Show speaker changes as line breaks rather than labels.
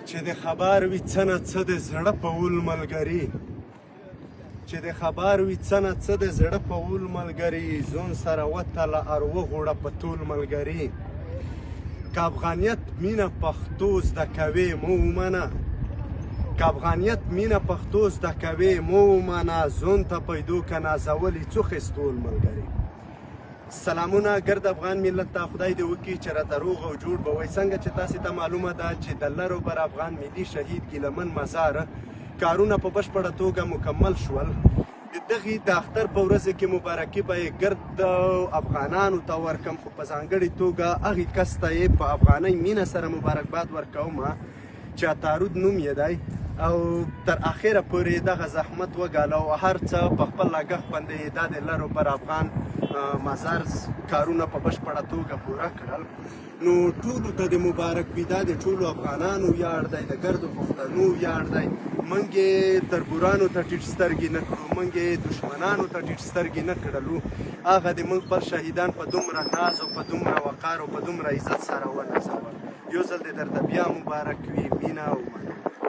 چې د خبر وي څه نه څه د زړه په ول ملګري چې د خبر وي څه نه څه د زړه په ول ملګري ځون سره وتله ارو غوړه په ټول ملګري که افغانیت مینه پښتو زده کوې مو ومنه که افغانیت مینه پښتو زده کوې مو ومنه ځون ته پیدو که نازولي څو خستول ملګري سلامونه ګرد افغان ملت ته خدای دې وکړي چې راته روغ او جوړ به وای څنګه چې تاسې ته معلومه ده چې د لرو بر افغان ملي شهید ګیلمن مزار کارونه په بشپړه توګه مکمل شول د دغې د اختر په ورځ کې مبارکي به یې ګرد افغانانو ته ورکم خو په ځانګړې توګه هغې کس ته یې په افغانۍ مینه سره مبارکباد ورکوم چې عطارود نوم یې دی او تر اخره پورې دغه زحمت وګاله او هر څه په خپل لګښت باندې یې دا د لرو بر افغان مزار کارونه په بشپړه توګه پوره کړل نو ټولو ته د مبارک وي دا د ټولو افغانانو ویاړ دی د ګردو پښتنو ویاړ دی موږ یې تربورانو ته ټیټ سترګې نه کړو موږ یې دښمنانو ته ټیټ سترګې نه کړلو هغه د موږ خپل شهیدان په دومره ناز او په دومره وقار او په دومره عزت سره ونازول یو ځل دې درته بیا مبارک وي مینه او مننه